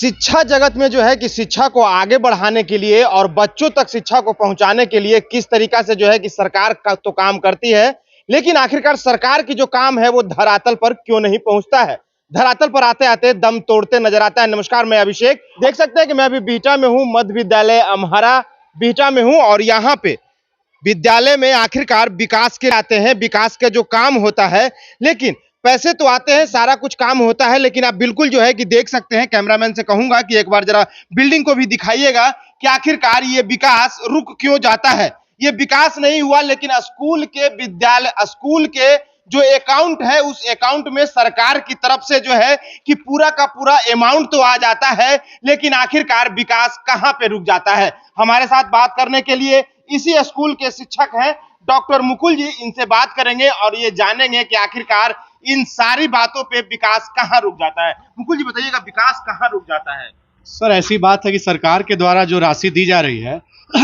शिक्षा जगत में जो है कि शिक्षा को आगे बढ़ाने के लिए और बच्चों तक शिक्षा को पहुंचाने के लिए किस तरीका से जो है कि सरकार का तो काम करती है, लेकिन आखिरकार सरकार की जो काम है वो धरातल पर क्यों नहीं पहुंचता है। धरातल पर आते आते दम तोड़ते नजर आता है। नमस्कार, मैं अभिषेक। देख सकते हैं कि मैं अभी बिहटा में हूँ, मध्य विद्यालय अम्हारा बिहटा में हूँ और यहाँ पे विद्यालय में आखिरकार विकास के आते हैं, विकास का जो काम होता है, लेकिन पैसे तो आते हैं, सारा कुछ काम होता है, लेकिन आप बिल्कुल जो है कि देख सकते हैं, कैमरामैन से कहूंगा कि एक बार जरा बिल्डिंग को भी दिखाइएगा कि आखिरकार ये विकास रुक क्यों जाता है। ये विकास नहीं हुआ, लेकिन स्कूल के जो अकाउंट है उस अकाउंट में सरकार की तरफ से जो है कि पूरा का पूरा अमाउंट तो आ जाता है, लेकिन आखिरकार विकास कहां पे रुक जाता है। हमारे साथ बात करने के लिए इसी स्कूल के शिक्षक हैं डॉक्टर मुकुल जी, इनसे बात करेंगे और ये जानेंगे कि आखिरकार इन सारी बातों पे विकास कहां रुक जाता है। मुकुल जी बताइएगा, विकास कहां रुक जाता है? सर, ऐसी बात है कि सरकार के द्वारा जो राशि दी जा रही है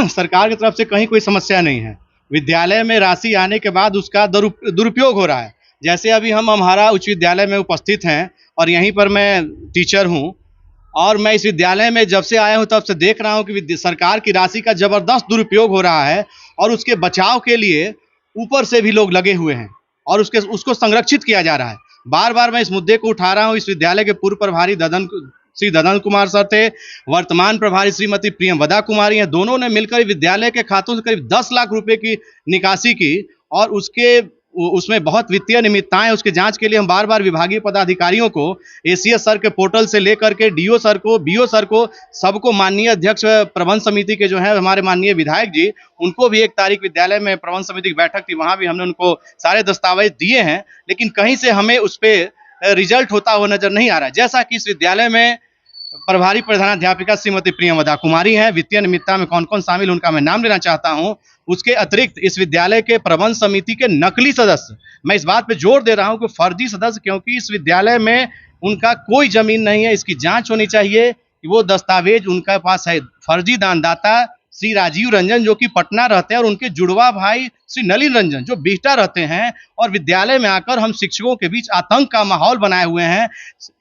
सरकार की तरफ से कहीं कोई समस्या नहीं है। विद्यालय में राशि आने के बाद उसका दुरुपयोग हो रहा है। जैसे अभी हम अम्हारा उच्च विद्यालय में उपस्थित हैं और यहीं पर मैं टीचर हूं और मैं इस विद्यालय में जब से आया हूं तब से देख रहा हूं कि सरकार की राशि का जबरदस्त दुरुपयोग हो रहा है और उसके बचाव के लिए ऊपर से भी लोग लगे हुए हैं और उसको संरक्षित किया जा रहा है। बार बार मैं इस मुद्दे को उठा रहा हूं। इस विद्यालय के पूर्व प्रभारी श्री ददन कुमार सर थे, वर्तमान प्रभारी श्रीमती प्रियंवदा कुमारी हैं। दोनों ने मिलकर विद्यालय के खातों से करीब 10 लाख रुपए की निकासी की और उसमें बहुत वित्तीय अनियमितताएं, उसके जांच के लिए हम बार बार विभागीय पदाधिकारियों को एसीएस सर के पोर्टल से लेकर के डीओ सर को, बीओ सर को, सबको, माननीय अध्यक्ष प्रबंध समिति के जो है हमारे माननीय विधायक जी, उनको भी 1 तारीख विद्यालय में प्रबंध समिति की बैठक थी, वहां भी हमने उनको सारे दस्तावेज दिए हैं, लेकिन कहीं से हमें उस पर रिजल्ट होता हुआ नजर नहीं आ रहा है। जैसा कि इस विद्यालय में प्रभारी प्रधानाध्यापिका श्रीमती प्रियंवदा कुमारी हैं, वित्तीय अनियमितता में कौन कौन शामिल उनका मैं नाम लेना चाहता हूं। उसके अतिरिक्त इस विद्यालय के प्रबंध समिति के नकली सदस्य, मैं इस बात पे जोर दे रहा हूं कि फर्जी सदस्य, क्योंकि इस विद्यालय में उनका कोई जमीन नहीं है। इसकी जांच होनी चाहिए कि वो दस्तावेज उनके पास है। फर्जी दानदाता श्री राजीव रंजन जो कि पटना रहते हैं और उनके जुड़वा भाई श्री नलिन रंजन जो बिहटा रहते हैं और विद्यालय में आकर हम शिक्षकों के बीच आतंक का माहौल बनाए हुए हैं।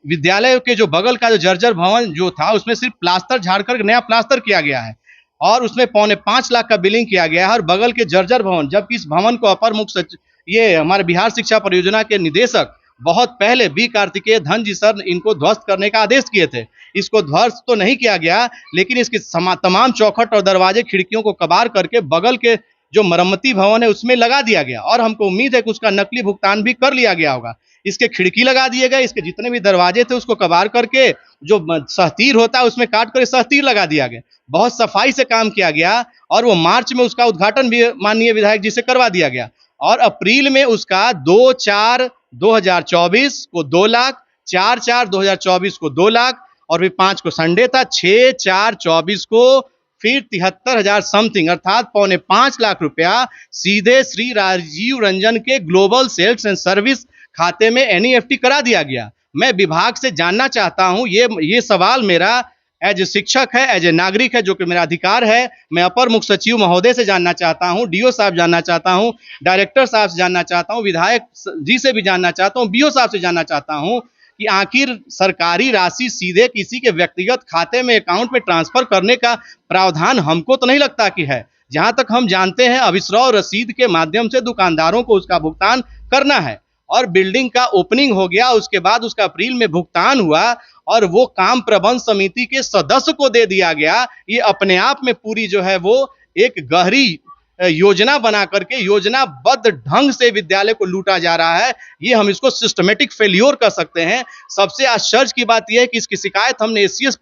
विद्यालय के जो बगल का जो जर्जर भवन जो था उसमें सिर्फ प्लास्टर झाड़कर नया प्लास्टर किया गया है और उसमें 5.25 लाख का बिलिंग किया गया है और बगल के जर्जर भवन, जबकि इस भवन को अपर मुख्य सचिव, ये हमारे बिहार शिक्षा परियोजना के निदेशक बहुत पहले बी कार्तिकेय धन जी सर इनको ध्वस्त करने का आदेश किए थे। इसको ध्वस्त तो नहीं किया गया, लेकिन इसके तमाम चौखट और दरवाजे खिड़कियों को कबार करके बगल के जो मरम्मती भवन है उसमें लगा दिया गया और हमको उम्मीद है कि उसका नकली भुगतान भी कर लिया गया होगा। इसके खिड़की लगा दिए गए, इसके जितने भी दरवाजे थे उसको कबार करके जो सहतीर होता है उसमें काट कर सहतीर लगा दिया गया। बहुत सफाई से काम किया गया और वो मार्च में उसका उद्घाटन भी माननीय विधायक जी से करवा दिया गया और अप्रैल में उसका 2/4/2024 को 2 लाख, 4/4/2024 को 2 लाख और फिर 5 को संडे था, 6/4/24 को फिर 73,000 समथिंग अर्थात 4.25 लाख रुपया सीधे श्री राजीव रंजन के ग्लोबल सेल्स एंड सर्विस खाते में एनईएफटी करा दिया गया। मैं विभाग से जानना चाहता हूं, ये सवाल मेरा एज ए शिक्षक है, एज ए नागरिक है, जो कि मेरा अधिकार है। मैं अपर मुख्य सचिव महोदय से जानना चाहता हूं, डीओ साहब जानना चाहता हूं, डायरेक्टर साहब से जानना चाहता हूं, विधायक जी से भी जानना चाहता हूं, बीओ साहब से जानना चाहता हूं कि आखिर सरकारी राशि सीधे किसी के व्यक्तिगत खाते में, अकाउंट में ट्रांसफर करने का प्रावधान हमको तो नहीं लगता कि है। जहां तक हम जानते हैं अविश्राव रसीद के माध्यम से दुकानदारों को उसका भुगतान करना है और बिल्डिंग का ओपनिंग हो गया, उसके बाद उसका अप्रैल में भुगतान हुआ और वो काम प्रबंध समिति के सदस्य को दे दिया गया। ये अपने आप में पूरी जो है वो एक गहरी योजना बना करके योजनाबद्ध ढंग से विद्यालय को लूटा जा रहा है। ये हम इसको सिस्टमेटिक फेल्योर कर सकते हैं। सबसे आश्चर्य की बात यह है कि इसकी शिकायत हमने एसीएस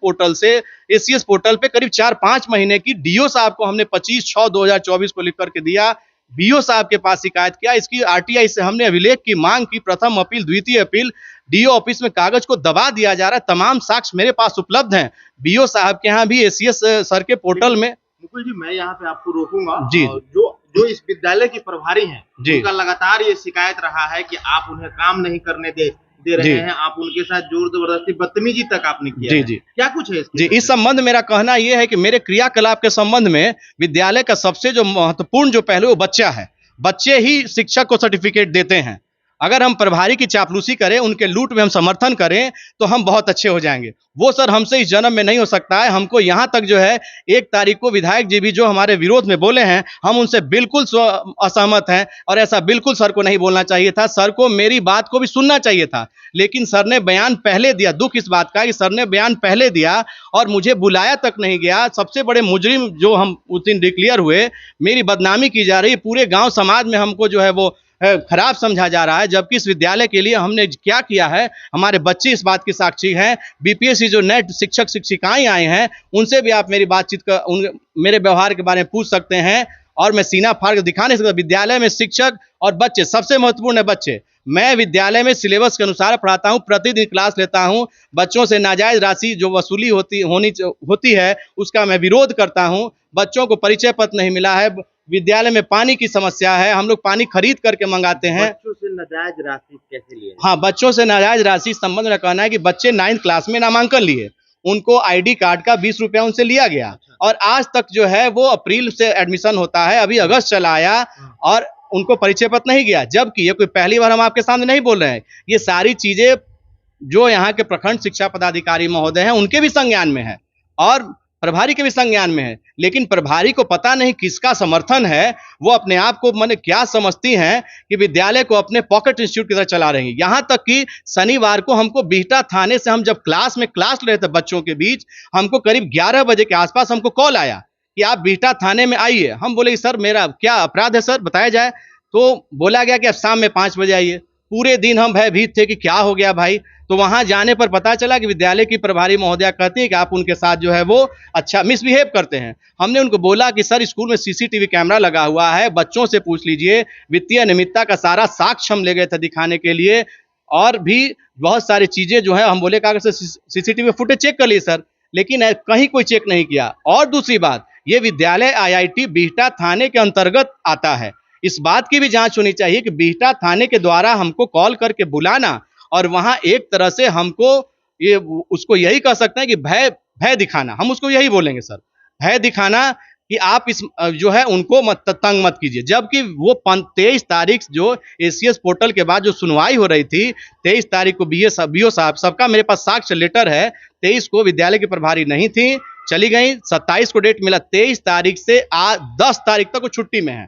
पोर्टल पे करीब 4-5 महीने की डीओ साहब को हमने 25/6/2024 को लिख करके दिया, बीओ साहब के पास शिकायत किया। इसकी आरटीआई से हमने अभिलेख की मांग की, प्रथम अपील, द्वितीय अपील, डीओ ऑफिस में कागज को दबा दिया जा रहा है। तमाम साक्ष्य मेरे पास उपलब्ध हैं बीओ साहब के यहाँ भी, एसीएस सर के पोर्टल में। मुकुल जी, मैं यहाँ पे आपको रोकूंगा जी। जो इस विद्यालय के प्रभारी हैं जी, उनका लगातार ये शिकायत रहा है कि आप उन्हें काम नहीं करने दे रहे हैं, आप उनके साथ जोर जबरदस्ती, बदतमीजी तक आपने किया जी है। जी क्या कुछ है जी। इस संबंध मेरा कहना यह है कि मेरे क्रियाकलाप के संबंध में विद्यालय का सबसे जो महत्वपूर्ण जो पहलू वो बच्चा है। बच्चे ही शिक्षक को सर्टिफिकेट देते हैं अगर हम प्रभारी की चापलूसी करें, उनके लूट में हम समर्थन करें, तो हम बहुत अच्छे हो जाएंगे। वो सर हमसे इस जन्म में नहीं हो सकता है। हमको यहाँ तक जो है 1 तारीख को विधायक जी भी जो हमारे विरोध में बोले हैं, हम उनसे बिल्कुल असहमत हैं और ऐसा बिल्कुल सर को नहीं बोलना चाहिए था। सर को मेरी बात को भी सुनना चाहिए था, लेकिन सर ने बयान पहले दिया। दुख इस बात का कि सर ने बयान पहले दिया और मुझे बुलाया तक नहीं गया। सबसे बड़े मुजरिम जो हम उस दिन डिक्लेयर हुए, मेरी बदनामी की जा रही, पूरे गांव समाज में हमको जो है वो खराब समझा जा रहा है, जबकि इस विद्यालय के लिए हमने क्या किया है, हमारे बच्चे इस बात की साक्षी हैं। बीपीएससी जो नए शिक्षक शिक्षिकाएं आए हैं, उनसे भी आप मेरी बातचीत का मेरे व्यवहार के बारे में पूछ सकते हैं और मैं सीना फाड़ कर दिखा नहीं सकता। विद्यालय में शिक्षक और बच्चे सबसे महत्वपूर्ण है। बच्चे, मैं विद्यालय में सिलेबस के अनुसार पढ़ाता हूं, प्रतिदिन क्लास लेता हूं। बच्चों से नाजायज राशि जो वसूली होती है, उसका मैं विरोध करता हूं। बच्चों को परिचय पत्र नहीं मिला है। विद्यालय में पानी की समस्या है, हम लोग पानी खरीद करके मंगाते हैं। बच्चों से नाजायज राशि कैसे लिए? हाँ, बच्चों से नाजायज राशि संबंध में कहना है कि बच्चे 9th क्लास में नामांकन लिए, उनको आईडी कार्ड का 20 रुपया उनसे लिया गया और आज तक जो है वो अप्रैल से एडमिशन होता है, अभी अगस्त चला आया और उनको परिचय पत्र नहीं गया। जबकि ये कोई पहली बार हम आपके सामने नहीं बोल रहे हैं, ये सारी चीजें जो यहाँ के प्रखंड शिक्षा पदाधिकारी महोदय हैं उनके भी संज्ञान में है और प्रभारी के भी संज्ञान में है। लेकिन प्रभारी को पता नहीं किसका समर्थन है, वो अपने आप को माने क्या समझती हैं कि विद्यालय को अपने पॉकेट इंस्टीट्यूट की तरह चला रही हैं। यहाँ तक कि शनिवार को हमको बिहटा थाने से, हम जब क्लास ले रहे थे बच्चों के बीच, हमको करीब 11 बजे के आसपास हमको कॉल आया कि आप बिहटा थाने में आइए। हम बोले सर मेरा क्या अपराध है सर, बताया जाए। तो बोला गया कि आप शाम में 5 बजे आइए। पूरे दिन हम भयभीत थे कि क्या हो गया भाई। तो वहां जाने पर पता चला कि विद्यालय की प्रभारी महोदया कहती है कि आप उनके साथ जो है वो अच्छा मिसबिहेव करते हैं। हमने उनको बोला कि सर स्कूल में सीसीटीवी कैमरा लगा हुआ है, बच्चों से पूछ लीजिए। वित्तीय अनियमितता का सारा साक्ष्य हम ले गए थे दिखाने के लिए और भी बहुत सारी चीजें जो है हम बोले कागज से सीसीटीवी फुटेज चेक कर लिए सर, लेकिन कहीं कोई चेक नहीं किया। और दूसरी बात, ये विद्यालय आईआईटी बिहटा थाने के अंतर्गत आता है। इस बात की भी जांच होनी चाहिए कि बिहटा थाने के द्वारा हमको कॉल करके बुलाना और वहां एक तरह से हमको ये उसको यही कह सकते हैं कि भय दिखाना, हम उसको यही बोलेंगे सर, भय दिखाना कि आप इस जो है उनको तंग मत कीजिए। जबकि वो 23 तारीख जो एसीएस पोर्टल के बाद जो सुनवाई हो रही थी, 23 तारीख को बीओ साहब, सबका मेरे पास साक्ष्य लेटर है, 23 को विद्यालय की प्रभारी नहीं थी, चली गई। 27 को डेट मिला, 23 तारीख से 10 तारीख तक वो छुट्टी में है।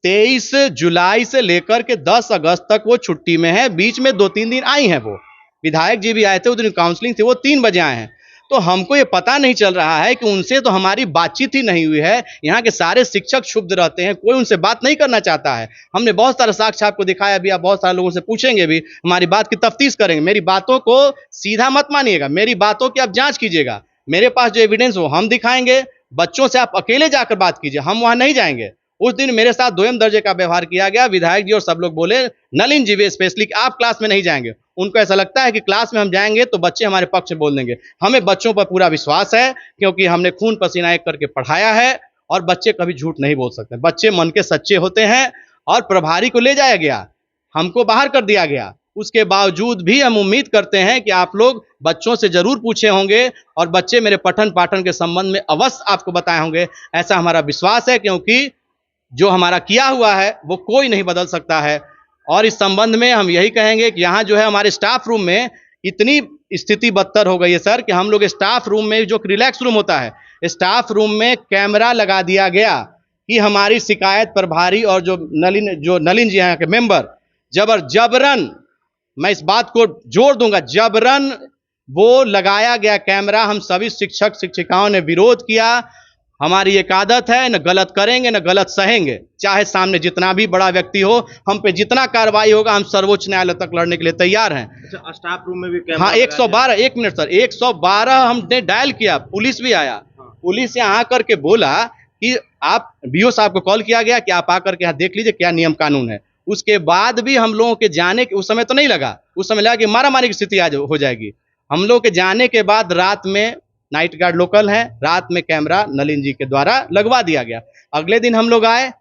23 जुलाई से लेकर के 10 अगस्त तक वो छुट्टी में है। बीच में 2-3 दिन आई हैं, वो विधायक जी भी आए थे, उस दिन काउंसलिंग थी, वो 3 बजे आए हैं। तो हमको ये पता नहीं चल रहा है कि उनसे तो हमारी बातचीत ही नहीं हुई है। यहाँ के सारे शिक्षक क्षुब्ध रहते हैं, कोई उनसे बात नहीं करना चाहता है। हमने बहुत सारा साक्ष्य आपको दिखाया भी, आप बहुत सारे लोगों से पूछेंगे भी, हमारी बात की तफ्तीश करेंगे। मेरी बातों को सीधा मत मानिएगा, मेरी बातों की आप जांच कीजिएगा। मेरे पास जो एविडेंस हो हम दिखाएंगे। बच्चों से आप अकेले जाकर बात कीजिए, हम वहां नहीं जाएंगे। उस दिन मेरे साथ 2म दर्जे का व्यवहार किया गया। विधायक जी और सब लोग बोले, नलिन जी भी स्पेशली, आप क्लास में नहीं जाएंगे। उनको ऐसा लगता है कि क्लास में हम जाएंगे तो बच्चे हमारे पक्ष में बोल देंगे। हमें बच्चों पर पूरा विश्वास है, क्योंकि हमने खून पसीना एक करके पढ़ाया है और बच्चे कभी झूठ नहीं बोल सकते। बच्चे मन के सच्चे होते हैं। और प्रभारी को ले जाया गया, हमको बाहर कर दिया गया, उसके बावजूद भी हम उम्मीद करते हैं कि आप लोग बच्चों से जरूर पूछे होंगे और बच्चे मेरे पठन पाठन के संबंध में अवश्य आपको बताए होंगे। ऐसा हमारा विश्वास है, क्योंकि जो हमारा किया हुआ है वो कोई नहीं बदल सकता है। और इस संबंध में हम यही कहेंगे कि यहाँ जो है हमारे स्टाफ रूम में इतनी स्थिति बदतर हो गई है सर, कि हम लोग स्टाफ रूम में, जो रिलैक्स रूम होता है, स्टाफ रूम में कैमरा लगा दिया गया कि हमारी शिकायत प्रभारी और जो नलिन जी यहाँ के मेंबर जबरन, मैं इस बात को जोर दूंगा, जबरन वो लगाया गया कैमरा। हम सभी शिक्षक शिक्षिकाओं ने विरोध किया। हमारी एक आदत है, न गलत करेंगे न गलत सहेंगे, चाहे सामने जितना भी बड़ा व्यक्ति हो, हम पे जितना कार्रवाई होगा हम सर्वोच्च न्यायालय तक लड़ने के लिए तैयार हैं। अच्छा, स्टाफ रूम में भी कैमरा? हाँ, 112, 1 मिनट सर, 112 हमने डायल किया, पुलिस भी आया। पुलिस यहाँ आकर के बोला कि आप, बीओ साहब को कॉल किया गया कि आप आकर के यहाँ देख लीजिए क्या नियम कानून है। उसके बाद भी हम लोगों के जाने के, उस समय तो नहीं लगा, उस समय लगा कि मारामारी की स्थिति आज हो जाएगी। हम लोग के जाने के बाद रात में, नाइट गार्ड लोकल है, रात में कैमरा नलिन जी के द्वारा लगवा दिया गया। अगले दिन हम लोग आए,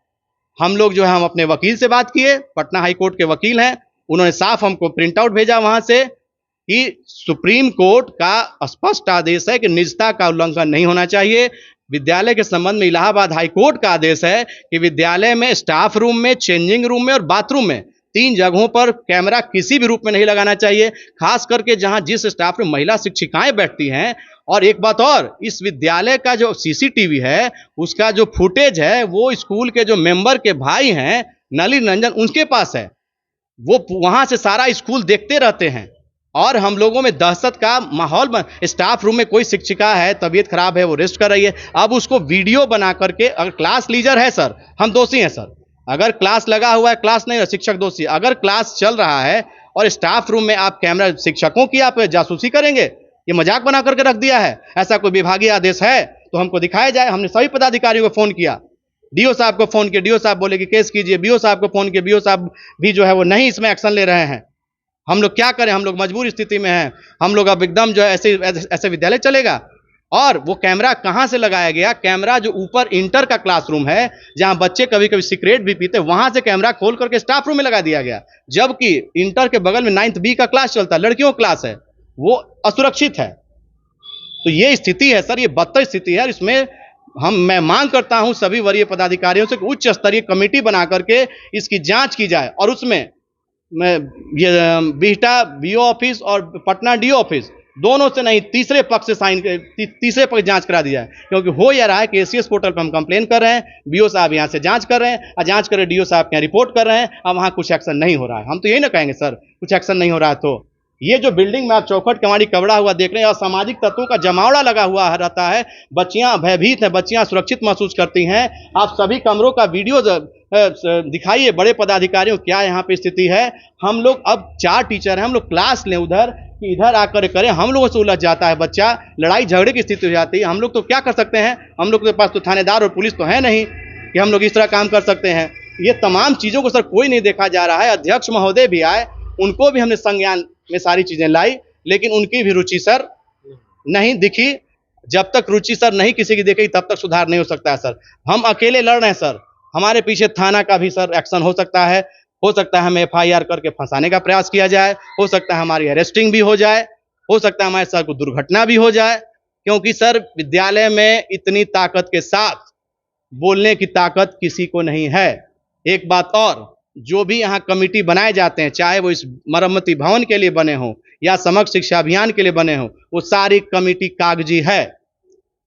हम लोग जो है हम अपने वकील से बात किए, पटना हाई कोर्ट के वकील हैं, उन्होंने साफ हमको प्रिंट आउट भेजा वहां से कि सुप्रीम कोर्ट का स्पष्ट आदेश है कि निजता का उल्लंघन नहीं होना चाहिए। विद्यालय के संबंध में इलाहाबाद हाई कोर्ट का आदेश है कि विद्यालय में स्टाफ रूम में, चेंजिंग रूम में और बाथरूम में 3 जगहों पर कैमरा किसी भी रूप में नहीं लगाना चाहिए, खास करके जहां जिस स्टाफ में महिला शिक्षिकाएं बैठती हैं। और एक बात और, इस विद्यालय का जो सीसीटीवी है उसका जो फुटेज है वो स्कूल के जो मेंबर के भाई हैं नलिन रंजन, उनके पास है। वो वहां से सारा स्कूल देखते रहते हैं और हम लोगों में दहशत का माहौल स्टाफ रूम में कोई शिक्षिका है, तबीयत खराब है, वो रेस्ट कर रही है, अब उसको वीडियो बना करके, अगर क्लास लीडर है सर, हम दोषी हैं सर, अगर क्लास लगा हुआ है, क्लास नहीं, शिक्षक दोषी, अगर क्लास चल रहा है और स्टाफ रूम में आप कैमरा, शिक्षकों की आप जासूसी करेंगे, ये मजाक बना करके रख दिया है। ऐसा कोई विभागीय आदेश है तो हमको दिखाया जाए। हमने सभी पदाधिकारियों को फोन किया, डीओ साहब को फोन किया, डीओ साहब बोले कि केस कीजिए, बीओ साहब को फोन किया, बीओ साहब भी जो है वो नहीं इसमें एक्शन ले रहे हैं। हम लोग क्या करें, हम लोग मजबूर स्थिति में हैं, हम लोग अब एकदम जो है ऐसे विद्यालय चलेगा। और वो कैमरा कहां से लगाया गया, कैमरा जो ऊपर इंटर का क्लासरूम है जहां बच्चे कभी कभी सिगरेट भी पीते, वहां से कैमरा खोल करके स्टाफ रूम में लगा दिया गया, जबकि इंटर के बगल में 9th B का क्लास चलता है, लड़कियों क्लास है, वो असुरक्षित है। तो ये स्थिति है सर, ये बदतर स्थिति है। इसमें मैं मांग करता हूं सभी वरीय पदाधिकारियों से उच्च स्तरीय कमेटी बना करके इसकी जांच की जाए और उसमें ये बिहटा बीओ ऑफिस और पटना डीओ ऑफिस दोनों से नहीं, तीसरे पक्ष से तीसरे पक्ष जांच करा दिया है। क्योंकि हो यह रहा है कि एसीएस पोर्टल पर हम कंप्लेन कर रहे हैं, बीओ साहब यहां से जांच कर रहे हैं और जांच कर डीओ साहब यहाँ रिपोर्ट कर रहे हैं, अब वहां कुछ एक्शन नहीं हो रहा है। हम तो यही ना कहेंगे सर, कुछ एक्शन नहीं हो रहा है। तो ये जो बिल्डिंग में आप चौखट कमाड़ी कबड़ा हुआ देख रहे हैं, असामाजिक तत्वों का जमावड़ा लगा हुआ रहता है, बच्चियां भयभीत हैं, बच्चियां सुरक्षित महसूस करती हैं। आप सभी कमरों का वीडियो दिखाइए बड़े पदाधिकारियों, क्या यहाँ पे स्थिति है। हम लोग अब 4 टीचर हैं, हम लोग क्लास लें उधर कि इधर आकर करें, हम लोगों से उलझ जाता है बच्चा, लड़ाई झगड़े की स्थिति हो जाती है। हम लोग तो क्या कर सकते हैं, हम लोग के पास तो थानेदार और पुलिस तो है नहीं कि हम लोग इस तरह काम कर सकते हैं। ये तमाम चीजों को सर कोई नहीं देखा जा रहा है। अध्यक्ष महोदय भी आए, उनको भी हमने संज्ञान में सारी चीजें लाई, लेकिन उनकी भी रुचि सर नहीं दिखी। जब तक रुचि सर नहीं किसी की दिखेगी तब तक सुधार नहीं हो सकता है सर। हम अकेले लड़ रहे हैं सर, हमारे पीछे थाना का भी सर एक्शन हो सकता है हमें FIR करके फंसाने का प्रयास किया जाए, हो सकता है हमारी अरेस्टिंग भी हो जाए, हो सकता है हमारे साथ कोई दुर्घटना भी हो जाए। क्योंकि सर विद्यालय में इतनी ताकत के साथ बोलने की ताकत किसी को नहीं है। एक बात और, जो भी यहाँ कमेटी बनाए जाते हैं, चाहे वो इस मरम्मती भवन के लिए बने हों या समग्र शिक्षा अभियान के लिए बने हों, वो सारी कमेटी कागजी है।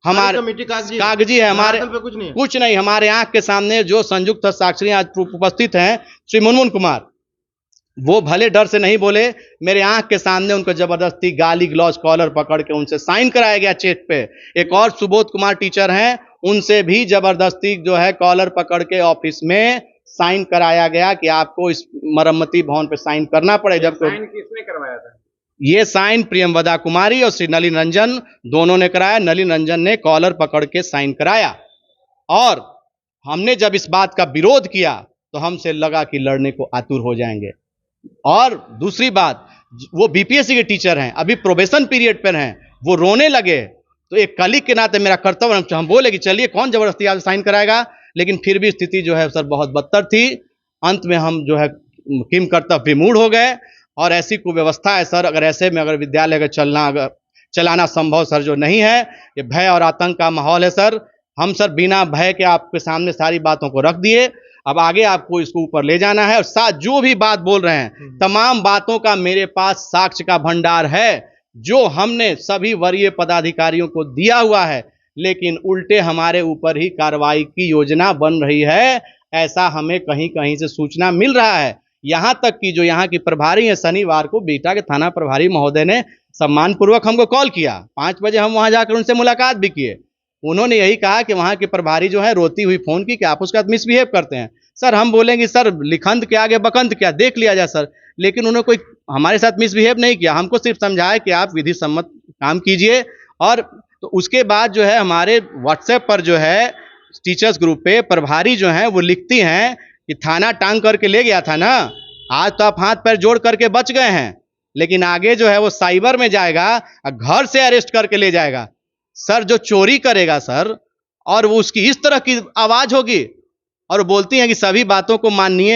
हमारे कमेटी कागजी है, हमारे पे कुछ नहीं। हमारे आंख के सामने जो संयुक्त साक्षी आज उपस्थित हैं, श्री मुनमुन कुमार, वो भले डर से नहीं बोले, मेरे आंख के सामने उनको जबरदस्ती गाली गलौज कॉलर पकड़ के उनसे साइन कराया गया चेक पे। एक और सुबोध कुमार टीचर हैं, उनसे भी जबरदस्ती जो है कॉलर पकड़ के ऑफिस में साइन कराया गया कि आपको इस मरम्मती भवन पे साइन करना पड़े। जब साइन किसने करवाया था? ये साइन प्रियमवदा कुमारी और श्री नलिन रंजन दोनों ने कराया। नलिन रंजन ने कॉलर पकड़ के साइन कराया और हमने जब इस बात का विरोध किया तो हमसे लगा कि लड़ने को आतुर हो जाएंगे। और दूसरी बात, वो बीपीएससी के टीचर हैं, अभी प्रोबेशन पीरियड पर हैं, वो रोने लगे। तो एक कलीग के नाते मेरा कर्तव्य, हम बोले कि चलिए कौन जबरदस्ती आप साइन कराएगा, लेकिन फिर भी स्थिति जो है सर बहुत बदतर थी। अंत में हम जो है किम कर्तव्य विमूढ़ हो गए और ऐसी कुव्यवस्था है सर, अगर ऐसे में अगर विद्यालय का चलाना संभव सर जो नहीं है, ये भय और आतंक का माहौल है सर। हम सर बिना भय के आपके सामने सारी बातों को रख दिए, अब आगे आपको इसको ऊपर ले जाना है और साथ जो भी बात बोल रहे हैं तमाम बातों का मेरे पास साक्ष्य का भंडार है, जो हमने सभी वरीय पदाधिकारियों को दिया हुआ है, लेकिन उल्टे हमारे ऊपर ही कार्रवाई की योजना बन रही है, ऐसा हमें कहीं कहीं से सूचना मिल रहा है। यहां तक कि जो यहाँ की प्रभारी है, शनिवार को बिहटा के थाना प्रभारी महोदय ने सम्मानपूर्वक हमको कॉल किया, 5 बजे हम वहां जाकर उनसे मुलाकात भी किए। उन्होंने यही कहा कि वहां के प्रभारी जो है रोती हुई फोन की कि आप उसका मिसबिहेव करते हैं। सर हम बोलेंगे सर लिखंत के आगे बकंत क्या, देख लिया जाए सर, लेकिन उन्होंने कोई हमारे साथ मिसबिहेव नहीं किया, हमको सिर्फ समझाया कि आप विधि सम्मत काम कीजिए। और तो उसके बाद जो है हमारे व्हाट्सएप पर जो है टीचर्स ग्रुप पे प्रभारी जो है वो लिखती हैं कि थाना टांग करके ले गया था ना, आज तो आप हाथ पैर जोड़ करके बच गए हैं, लेकिन आगे जो है वो साइबर में जाएगा और घर से अरेस्ट करके ले जाएगा। सर जो चोरी करेगा सर, और वो उसकी इस तरह की आवाज होगी, और बोलती हैं कि सभी बातों को माननीय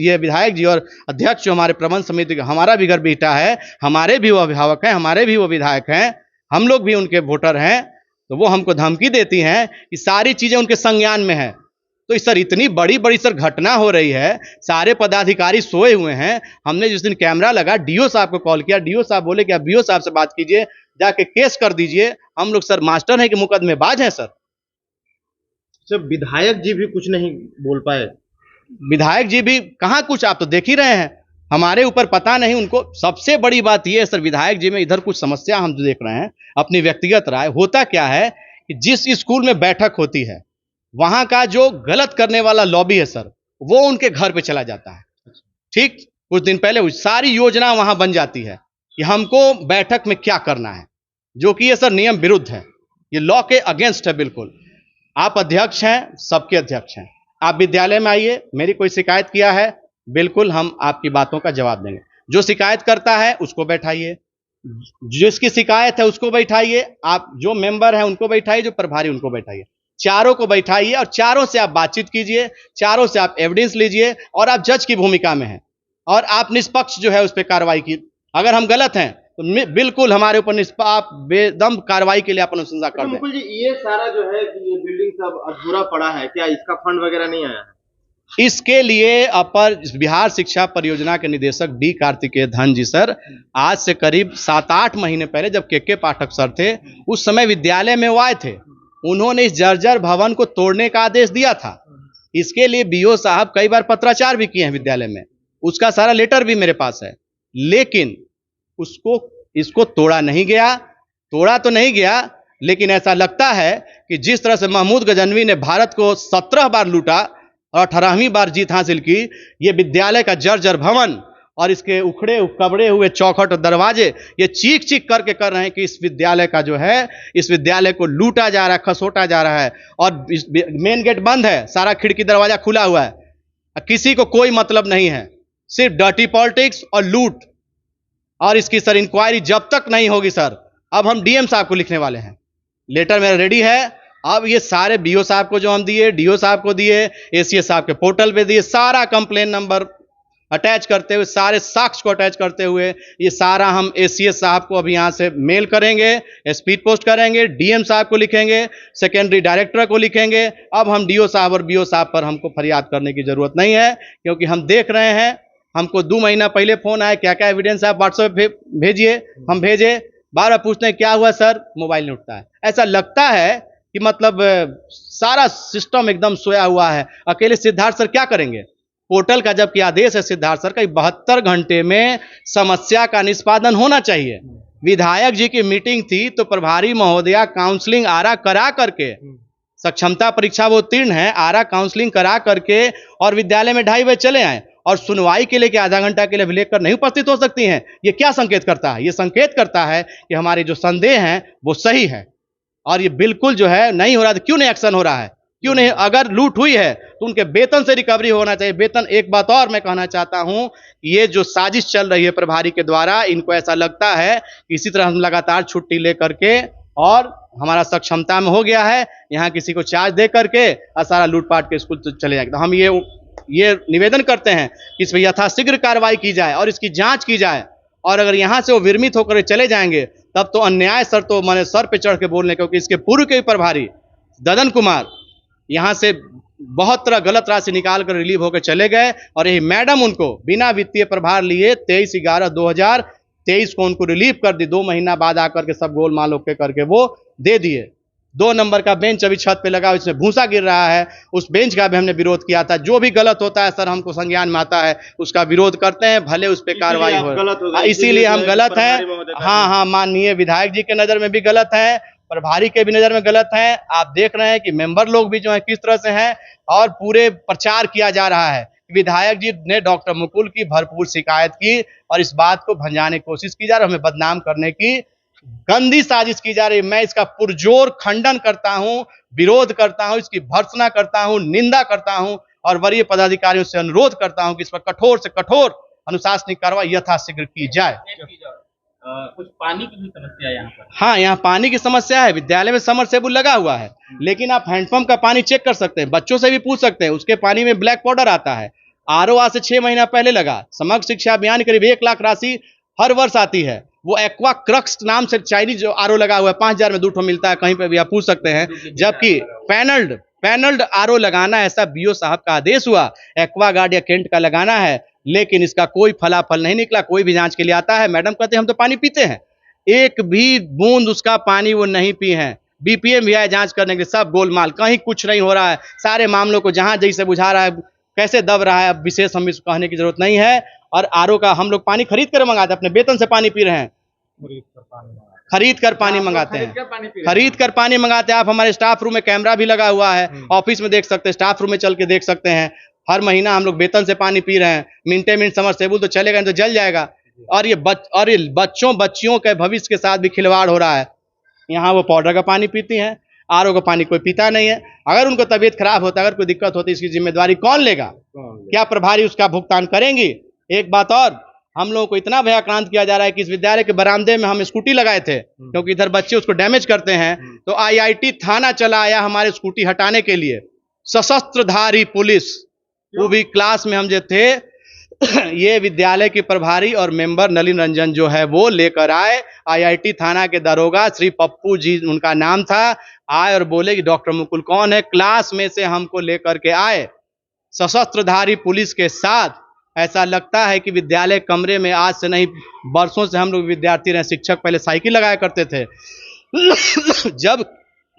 ये विधायक जी और अध्यक्ष जो हमारे प्रबंध समिति का, हमारा भी घर बेटा है, हमारे भी वो अभिभावक हैं, हमारे भी वो विधायक हैं, हम लोग भी उनके वोटर हैं, तो वो हमको धमकी देती हैं कि सारी चीजें उनके संज्ञान में है। तो सर इतनी बड़ी बड़ी सर घटना हो रही है, सारे पदाधिकारी सोए हुए हैं। हमने जिस दिन कैमरा लगा डीओ साहब को कॉल किया, डीओ साहब बोले कि आप बीओ साहब से बात कीजिए, जाके केस कर दीजिए। हम लोग सर मास्टर हैं कि मुकदमेबाज हैं सर। जब विधायक जी भी कुछ नहीं बोल पाए। विधायक जी भी कहाँ कुछ, आप तो देख ही रहे हैं, हमारे ऊपर पता नहीं उनको। सबसे बड़ी बात यह है सर, विधायक जी में इधर कुछ समस्या हम जो देख रहे हैं, अपनी व्यक्तिगत राय। होता क्या है कि जिस स्कूल में बैठक होती है, वहां का जो गलत करने वाला लॉबी है सर, वो उनके घर पे चला जाता है। ठीक कुछ दिन पहले सारी योजना वहां बन जाती है कि हमको बैठक में क्या करना है, जो कि ये सर नियम विरुद्ध है, ये लॉ के अगेंस्ट है बिल्कुल। आप अध्यक्ष हैं, सबके अध्यक्ष हैं, आप विद्यालय में आइए, मेरी कोई शिकायत किया है, बिल्कुल हम आपकी बातों का जवाब देंगे। जो शिकायत करता है उसको बैठाइए, जिसकी शिकायत है उसको बैठाइए, आप जो मेंबर हैं उनको बैठाइए, जो प्रभारी उनको बैठाइए, चारों को बैठाइए और चारों से आप बातचीत कीजिए, चारों से आप एविडेंस लीजिए और आप जज की भूमिका में हैं और आप निष्पक्ष जो है उस पर कार्रवाई की। अगर हम गलत हैं तो बिल्कुल हमारे ऊपर आप बेदम कार्रवाई के लिए आप अनुशंसा कर दें। मुकुल जी, ये सारा जो है कि ये बिल्डिंग सब अधूरा पड़ा है, क्या इसका फंड वगैरह नहीं आया है? इसके लिए अपर बिहार शिक्षा परियोजना के निदेशक डी कार्तिकेय धन जी सर आज से करीब 7-8 महीने पहले जब के पाठक सर थे, उस समय विद्यालय में वो आए थे। उन्होंने इस जर्जर भवन को तोड़ने का आदेश दिया था। इसके लिए बीओ साहब कई बार पत्राचार भी किए हैं विद्यालय में, उसका सारा लेटर भी मेरे पास है, लेकिन इसको तोड़ा नहीं गया। तोड़ा तो नहीं गया, लेकिन ऐसा लगता है कि जिस तरह से महमूद गजनवी ने भारत को 17 बार लूटा और 18वीं बार जीत हासिल की, ये विद्यालय का जर्जर भवन और इसके उखड़े कबड़े हुए चौखट और दरवाजे ये चीख चीख करके कर रहे हैं कि इस विद्यालय का जो है, इस विद्यालय को लूटा जा रहा है, खसोटा जा रहा है। और मेन गेट बंद है, सारा खिड़की दरवाजा खुला हुआ है, किसी को कोई मतलब नहीं है, सिर्फ डर्टी पॉलिटिक्स और लूट। और इसकी सर इंक्वायरी जब तक नहीं होगी सर, अब हम डीएम साहब को लिखने वाले हैं, लेटर मेरा रेडी है। अब ये सारे बीओ साहब को जो हम दिए, डीओ साहब को दिए, एसीएस साहब के पोर्टल पे दिए, सारा कंप्लेन नंबर अटैच करते हुए, सारे साक्ष्य को अटैच करते हुए, ये सारा हम एसीएस साहब को अभी यहां से मेल करेंगे, स्पीड पोस्ट करेंगे, डीएम साहब को लिखेंगे, सेकेंडरी डायरेक्टर को लिखेंगे। अब हम डीओ साहब और बीओ साहब पर हमको फरियाद करने की जरूरत नहीं है, क्योंकि हम देख रहे हैं, हमको 2 महीना पहले फोन आया, क्या क्या एविडेंस आप व्हाट्सएप पे भेजिए, हम भेजे, बार बार पूछते हैं क्या हुआ सर, मोबाइल नहीं उठता है। ऐसा लगता है कि मतलब सारा सिस्टम एकदम सोया हुआ है। अकेले सिद्धार्थ सर क्या करेंगे? पोर्टल का जबकि आदेश है सिद्धार्थ सर का 72 घंटे में समस्या का निष्पादन होना चाहिए। विधायक जी की मीटिंग थी तो प्रभारी महोदया काउंसलिंग आरा करा करके, सक्षमता परीक्षा वो उत्तीर्ण है, आरा काउंसलिंग करा करके और विद्यालय में 2:30 बजे चले आए और सुनवाई के लिए कि आधा घंटा के लिए लेकर नहीं उपस्थित हो सकती हैं। ये क्या संकेत करता है? ये संकेत करता है कि हमारे जो संदेह हैं वो सही है और ये बिल्कुल जो है नहीं हो रहा। तो क्यों नहीं एक्शन हो रहा है? क्यों नहीं? अगर लूट हुई है तो उनके वेतन से रिकवरी होना चाहिए। वेतन, एक बात और मैं कहना चाहता हूं, ये जो साजिश चल रही है प्रभारी के द्वारा, इनको ऐसा लगता है कि इसी तरह हम लगातार छुट्टी लेकर के और हमारा सक्षमता में हो गया है, यहाँ किसी को चार्ज दे करके और सारा लूटपाट के स्कूल चले जाएंगे। तो हम ये निवेदन करते हैं कि इस पर यथाशीघ्र कार्रवाई की जाए और इसकी जांच की जाए। और अगर यहां से वो विरमित होकर चले जाएंगे तब तो अन्याय सर, तो मैंने सर पे चढ़ के बोलने, क्योंकि इसके पूर्व के प्रभारी ददन कुमार यहां से बहुत तरह गलत राशि निकाल कर रिलीव होकर चले गए और यही मैडम उनको बिना वित्तीय प्रभार लिए 23/11/2023 को उनको रिलीव कर दी। 2 महीना बाद आकर के सब गोलमाल ओके करके वो दे दिए। 2 नंबर का बेंच अभी छत पे लगा, इसमें भूसा गिर रहा है, उस बेंच का भी हमने विरोध किया था। जो भी गलत होता है सर, हमको संज्ञान में आता है, उसका विरोध करते हैं, भले उस पर कार्रवाई हो। इसीलिए हम गलत हैं। हाँ, माननीय विधायक जी के नजर में भी गलत है, प्रभारी के भी नजर में गलत है। आप देख रहे हैं कि मेंबर लोग भी जो है किस तरह से हैं और पूरे प्रचार किया जा रहा है। विधायक जी ने डॉक्टर मुकुल की भरपूर शिकायत की और इस बात को भंजाने की कोशिश की जा रही है, हमें बदनाम करने की गंदी साजिश की जा रही है। मैं इसका पुरजोर खंडन करता हूं, विरोध करता हूं, इसकी भर्त्सना करता हूं, निंदा करता हूं और वरीय पदाधिकारियों से अनुरोध करता हूं कि इस पर कठोर से कठोर अनुशासनिक कार्रवाई यथाशीघ्र की जाए। कुछ पानी की भी समस्या यहाँ पर? हाँ, यहाँ पानी की समस्या है। विद्यालय में समरसेबुल लगा हुआ है, लेकिन आप हैंडपंप का पानी चेक कर सकते हैं, बच्चों से भी पूछ सकते हैं, उसके पानी में ब्लैक पाउडर आता है। आरओ आज से 6 महीना पहले लगा। समग्र शिक्षा अभियान करीब 1 लाख राशि हर वर्ष आती है। वो एक्वा क्रक्स नाम से चाइनीज जो आरओ लगा हुआ है, 5000 में 2 ठो मिलता है, कहीं पे भी आप पूछ सकते हैं। जबकि पैनल्ड आरओ लगाना, ऐसा बीओ साहब का आदेश हुआ, एक्वागार्ड या केंट का लगाना है, लेकिन इसका कोई फलाफल नहीं निकला। कोई भी जांच के लिए आता है, मैडम कहते हैं हम तो पानी पीते हैं, एक भी बूंद उसका पानी वो नहीं पी है। बीपीएम भी आए जांच करने के लिए, सब गोलमाल, कहीं कुछ नहीं हो रहा है। सारे मामलों को जहां जैसे बुझा रहा है, कैसे दब रहा है, अब विशेष हम इसको कहने की जरूरत नहीं है। और आरओ का हम लोग पानी खरीद कर मंगाते हैं, अपने वेतन से पानी पी रहे हैं, खरीद कर पानी मंगाते हैं, खरीद कर पानी मंगाते हैं। आप हमारे स्टाफ रूम में कैमरा भी लगा हुआ है, ऑफिस में देख सकते हैं, स्टाफ रूम में चल के देख सकते हैं। हर महीना हम लोग वेतन से पानी पी रहे हैं। मिनटे मिनट समरसेबुल तो चलेगा नहीं तो जल जाएगा। और ये बच्चों बच्चियों के भविष्य के साथ भी खिलवाड़ हो रहा है। यहाँ वो पाउडर का पानी पीती हैं, आरओ का पानी कोई पीता नहीं है। अगर उनको तबीयत खराब होता है, अगर कोई दिक्कत होती है, इसकी जिम्मेदारी कौन लेगा? क्या प्रभारी उसका भुगतान करेंगी? एक बात और, हम लोगों को इतना भयाक्रांत किया जा रहा है कि इस विद्यालय के बरामदे में हम स्कूटी लगाए थे, क्योंकि इधर बच्चे उसको डैमेज करते हैं, तो आईआईटी थाना चला आया हमारे स्कूटी हटाने के लिए, सशस्त्रधारी पुलिस, वो भी क्लास में हम जो थे ये विद्यालय के प्रभारी और मेंबर नलिन रंजन जो है वो लेकर आए। आईआईटी थाना के दरोगा श्री पप्पू जी उनका नाम था, आए और बोले कि डॉक्टर मुकुल कौन है, क्लास में से हमको लेकर के आए सशस्त्रधारी पुलिस के साथ। ऐसा लगता है कि विद्यालय कमरे में आज से नहीं, बरसों से हम लोग विद्यार्थी रहे, शिक्षक पहले साइकिल लगाया करते थे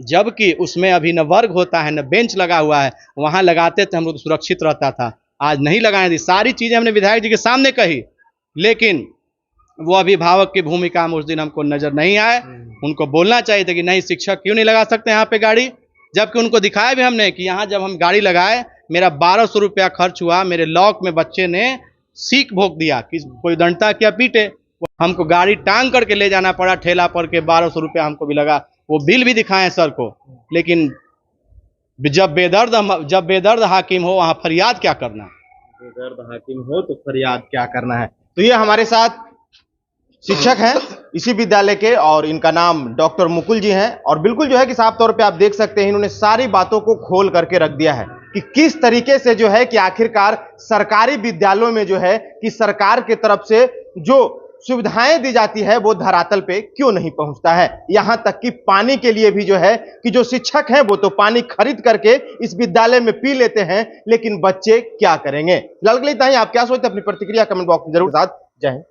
जबकि उसमें अभी न वर्ग होता है न बेंच लगा हुआ है, वहां लगाते थे हम लोग, सुरक्षित रहता था। आज नहीं लगाने दी। सारी चीजें हमने विधायक जी के सामने कही, लेकिन वो अभिभावक की भूमिका में उस दिन हमको नजर नहीं आए। उनको बोलना चाहिए था कि नहीं, शिक्षक क्यों नहीं लगा सकते यहाँ पे गाड़ी, जबकि उनको दिखाया भी हमने कि यहाँ जब हम गाड़ी लगाए, मेरा 1200 रुपया खर्च हुआ, मेरे लॉक में बच्चे ने सीख भोग दिया कि कोई दंडता क्या पीटे, हमको गाड़ी टांग करके ले जाना पड़ा ठेला पर के, 1200 रुपया हमको भी लगा। वो बिल भी दिखाए सर को, लेकिन जब बेदर्द हाकिम हो वहां फरियाद क्या करना? बेदर्द हाकिम हो तो फरियाद क्या करना है। तो ये हमारे साथ शिक्षक हैं इसी विद्यालय के, और इनका नाम डॉक्टर मुकुल जी हैं। और बिल्कुल जो है कि साफ तौर पे आप देख सकते हैं, इन्होंने सारी बातों को खोल करके रख दिया है कि किस तरीके से जो है कि आखिरकार सरकारी विद्यालयों में जो है कि सरकार की तरफ से जो सुविधाएं दी जाती है वो धरातल पे क्यों नहीं पहुंचता है। यहां तक कि पानी के लिए भी जो है कि जो शिक्षक हैं वो तो पानी खरीद करके इस विद्यालय में पी लेते हैं, लेकिन बच्चे क्या करेंगे? लालगली, आप क्या सोचते हैं? अपनी प्रतिक्रिया कमेंट बॉक्स में जरूर साथ। जय हिंद।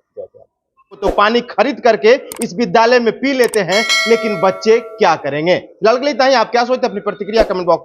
वो तो पानी खरीद करके इस विद्यालय में पी लेते हैं, लेकिन बच्चे क्या करेंगे? लालगली, आप क्या सोचते हैं? अपनी प्रतिक्रिया कमेंट बॉक्स